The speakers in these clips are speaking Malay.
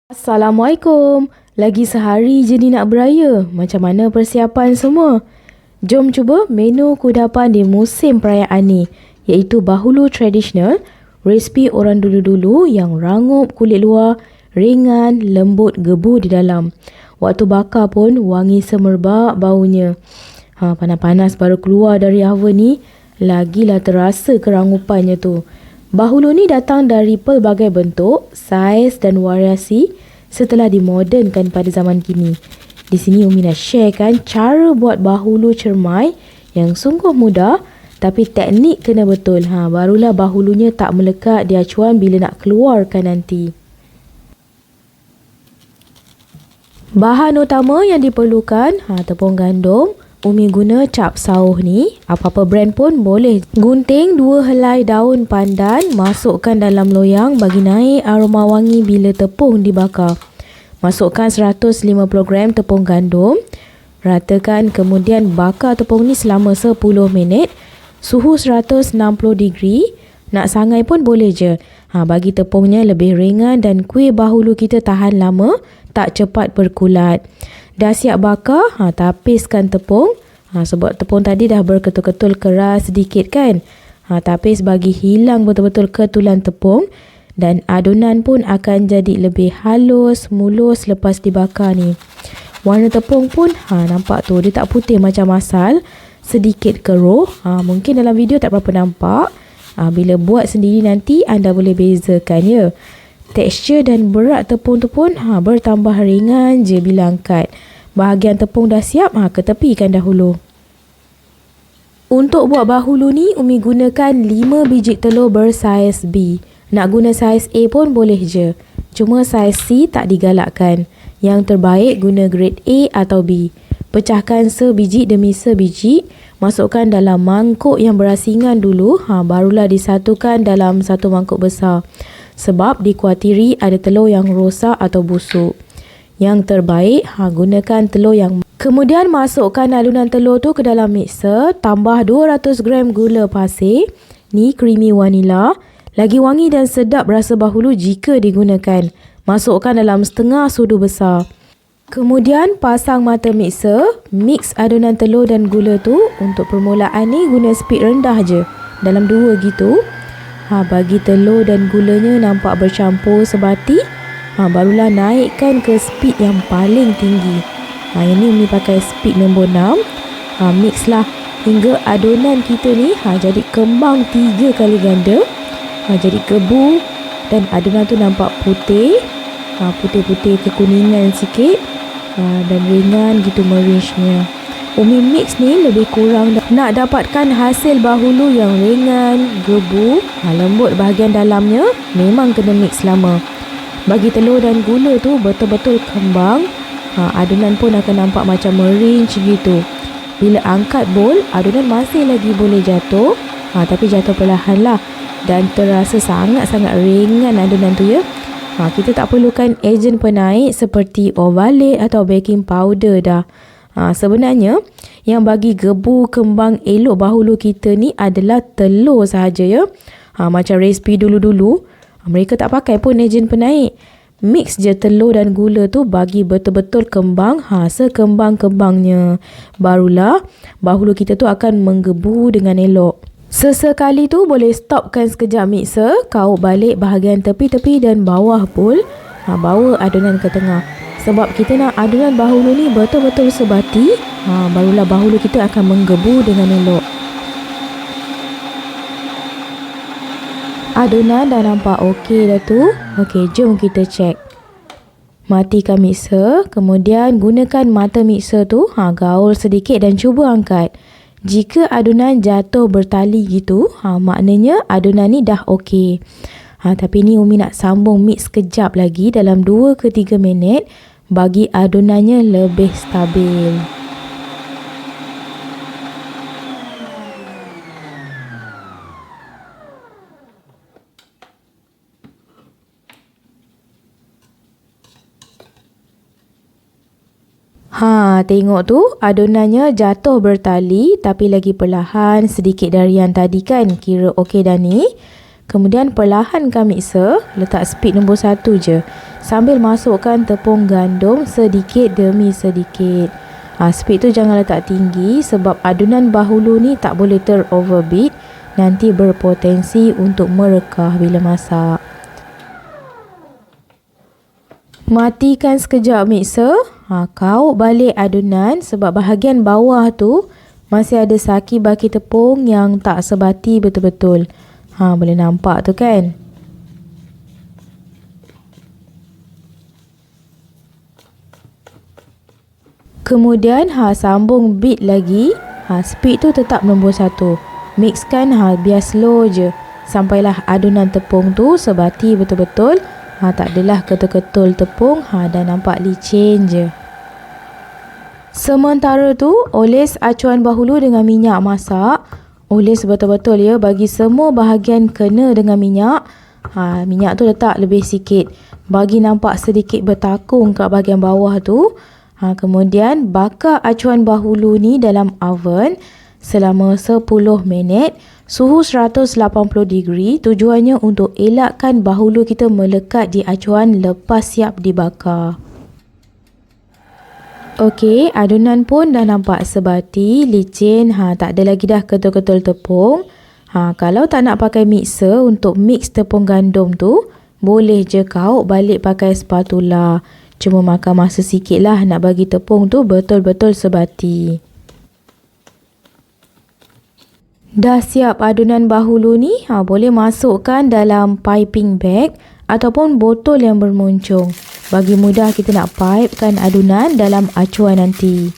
Assalamualaikum. Lagi sehari je ni nak beraya. Macam mana persiapan semua? Jom cuba menu kudapan di musim perayaan ni, iaitu bahulu tradisional, resipi orang dulu-dulu yang rangup kulit luar, ringan, lembut, gebu di dalam. Waktu bakar pun wangi semerbak baunya. Panas-panas baru keluar dari oven ni, lagilah terasa kerangupannya tu. Bahulu ni datang dari pelbagai bentuk, saiz dan variasi setelah dimodernkan pada zaman kini. Di sini Umi nak sharekan cara buat bahulu cermai yang sungguh mudah tapi teknik kena betul. Barulah bahulunya tak melekat di acuan bila nak keluarkan nanti. Bahan utama yang diperlukan, tepung gandum. Umi guna cap sauh ni, apa-apa brand pun boleh. Gunting 2 helai daun pandan, masukkan dalam loyang bagi naik aroma wangi bila tepung dibakar. Masukkan 150 gram tepung gandum, ratakan, kemudian bakar tepung ni selama 10 minit. Suhu 160 degree, nak sangai pun boleh je. Bagi tepungnya lebih ringan dan kuih bahulu kita tahan lama, tak cepat berkulat. Dah siap bakar, tapiskan tepung. Sebab tepung tadi dah berketul-ketul keras sedikit kan. Tapis bagi hilang betul-betul ketulan tepung. Dan adunan pun akan jadi lebih halus, mulus lepas dibakar ni. Warna tepung pun nampak tu, dia tak putih macam asal. Sedikit keruh. Mungkin dalam video tak berapa nampak. Bila buat sendiri nanti anda boleh bezakan ya. Tekstur dan berat tepung tu pun bertambah ringan je bila angkat. Bahagian tepung dah siap, ketepikan dahulu. Untuk buat bahulu ni, Umi gunakan 5 biji telur bersaiz B. Nak guna saiz A pun boleh je. Cuma saiz C tak digalakkan. Yang terbaik guna grade A atau B. Pecahkan sebiji demi sebiji. Masukkan dalam mangkuk yang berasingan dulu. Barulah disatukan dalam satu mangkuk besar. Sebab dikuatiri ada telur yang rosak atau busuk. Yang terbaik, gunakan telur yang... Kemudian masukkan alunan telur tu ke dalam mixer. Tambah 200 gram gula pasir. Ni creamy vanilla. Lagi wangi dan sedap rasa bahulu jika digunakan. Masukkan dalam setengah sudu besar. Kemudian pasang mata mixer. Mix adunan telur dan gula tu. Untuk permulaan ni guna speed rendah je. Dalam 2 gitu. Bagi telur dan gulanya nampak bercampur sebati. Barulah naikkan ke speed yang paling tinggi. Yang ni Umi pakai speed nombor 6. Mix lah hingga adunan kita ni jadi kembang 3 kali ganda. Jadi gebu dan adunan tu nampak putih. Putih-putih kekuningan sikit. Dan ringan gitu merinchnya. Umi mix ni lebih kurang nak dapatkan hasil bahulu yang ringan, gebu, lembut bahagian dalamnya. Memang kena mix lama. Bagi telur dan gula tu betul-betul kembang. Adunan pun akan nampak macam merinch gitu. Bila angkat bowl, adunan masih lagi boleh jatuh. Tapi jatuh perlahan lah. Dan terasa sangat-sangat ringan adunan tu ya. Kita tak perlukan ejen penaik seperti ovalate atau baking powder dah. Sebenarnya yang bagi gebu kembang elok bahulu kita ni adalah telur sahaja ya. Macam resipi dulu-dulu, mereka tak pakai pun ejen penaik. Mix je telur dan gula tu bagi betul-betul kembang, sekembang-kembangnya. Barulah bahulu kita tu akan menggebu dengan elok. Sesekali tu boleh stopkan sekejap mixer, kaut balik bahagian tepi-tepi dan bawah bowl. Bawa adunan ke tengah. Sebab kita nak adunan bahulu ni betul-betul sebati. Barulah bahulu kita akan menggebu dengan elok. Adunan dah nampak okey dah tu. Okey, jom kita cek. Matikan mixer. Kemudian gunakan mata mixer tu. Gaul sedikit dan cuba angkat. Jika adunan jatuh bertali gitu, maknanya adunan ni dah okey. Tapi ni Umi nak sambung mix kejap lagi dalam 2 ke 3 minit bagi adunannya lebih stabil. Tengok tu adunannya jatuh bertali tapi lagi perlahan sedikit dari yang tadi kan. Kira okey dah ni. Kemudian perlahankan mixer, letak speed nombor 1 je. Sambil masukkan tepung gandum sedikit demi sedikit. Speed tu jangan letak tinggi sebab adunan bahulu ni tak boleh teroverbeat. Nanti berpotensi untuk merekah bila masak. Matikan sekejap mixer. Kauk balik adunan sebab bahagian bawah tu masih ada saki-baki tepung yang tak sebati betul-betul. Boleh nampak tu kan? Kemudian sambung beat lagi. Speed tu tetap nombor 1. Mixkan biar slow je sampailah adunan tepung tu sebati betul-betul. Tak adalah ketul-ketul tepung dan nampak licin je. Sementara tu oles acuan bahulu dengan minyak masak. Oles betul-betul ya, bagi semua bahagian kena dengan minyak. Minyak tu letak lebih sikit bagi nampak sedikit bertakung kat bahagian bawah tu. Kemudian bakar acuan bahulu ni dalam oven selama 10 minit. Suhu 180 degree. Tujuannya untuk elakkan bahulu kita melekat di acuan lepas siap dibakar. Okey, adunan pun dah nampak sebati, licin. Tak ada lagi dah ketul-ketul tepung. Kalau tak nak pakai mixer untuk mix tepung gandum tu, boleh je kau balik pakai spatula. Cuma makan masa sikit lah nak bagi tepung tu betul-betul sebati. Dah siap adunan bahulu ni, boleh masukkan dalam piping bag ataupun botol yang bermuncung. Bagi mudah kita nak pipekan adunan dalam acuan nanti.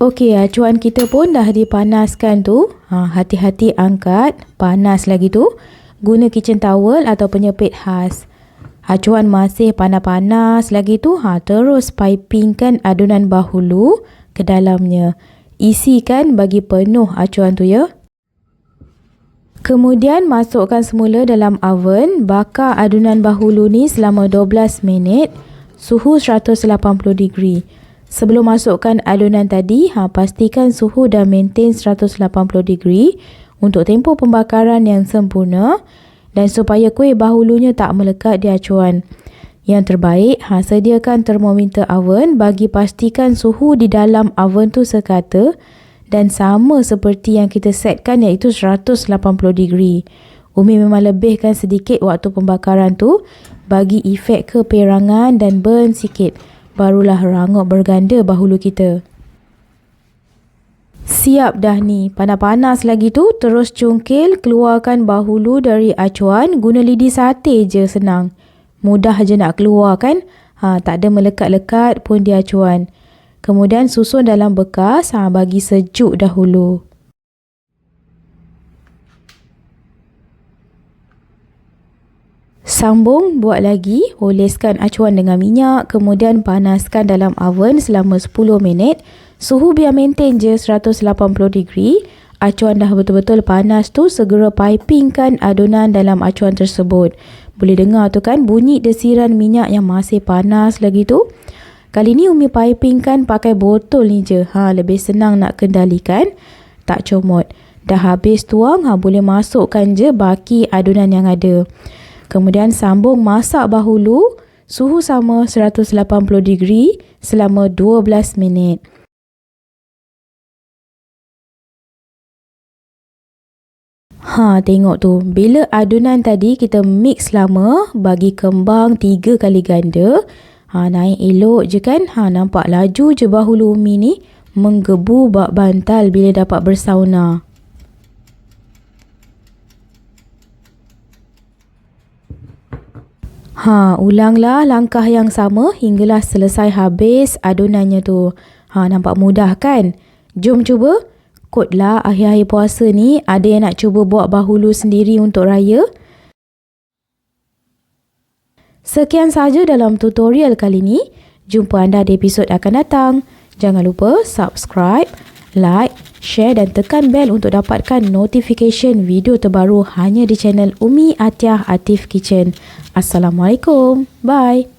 Okey, acuan kita pun dah dipanaskan tu. Hati-hati angkat, panas lagi tu. Guna kitchen towel atau penyepit khas. Acuan masih panas-panas lagi tu, terus pipingkan adunan bahulu ke dalamnya. Isikan bagi penuh acuan tu ya. Kemudian masukkan semula dalam oven. Bakar adunan bahulu ni selama 12 minit. Suhu 180 degree. Sebelum masukkan adunan tadi, pastikan suhu dah maintain 180 degree untuk tempoh pembakaran yang sempurna. Dan supaya kuih bahulunya tak melekat di acuan. Yang terbaik, sediakan termometer oven bagi pastikan suhu di dalam oven tu sekata dan sama seperti yang kita setkan iaitu 180 degree. Umi memang lebihkan sedikit waktu pembakaran tu bagi efek keperangan dan burn sikit. Barulah rangup berganda bahulu kita. Siap dah ni, panas-panas lagi tu, terus cungkil, keluarkan bahulu dari acuan, guna lidi sate je senang. Mudah je nak keluar kan, tak ada melekat-lekat pun di acuan. Kemudian susun dalam bekas, bagi sejuk dahulu. Sambung, buat lagi, oleskan acuan dengan minyak, kemudian panaskan dalam oven selama 10 minit. Suhu biar maintain je 180 degree. Acuan dah betul-betul panas tu, segera pipingkan adunan dalam acuan tersebut. Boleh dengar tu kan bunyi desiran minyak yang masih panas lagi tu. Kali ni Umi pipingkan pakai botol ni je. Lebih senang nak kendalikan. Tak comot. Dah habis tuang, boleh masukkan je baki adunan yang ada. Kemudian sambung masak bahulu. Suhu sama 180 degree selama 12 minit. Tengok tu. Bila adunan tadi kita mix lama, bagi kembang 3 kali ganda. Naik elok je kan. Nampak laju je bahulu Umi ni menggebu bak bantal bila dapat bersauna. Ulanglah langkah yang sama hinggalah selesai habis adunannya tu. Nampak mudah kan? Jom cuba. Kotlah akhir-akhir puasa ni ada yang nak cuba buat bahulu sendiri untuk raya. Sekian sahaja dalam tutorial kali ni. Jumpa anda di episod akan datang. Jangan lupa subscribe, like, share dan tekan bel untuk dapatkan notification video terbaru hanya di channel Umi Atiyah Atif Kitchen. Assalamualaikum. Bye.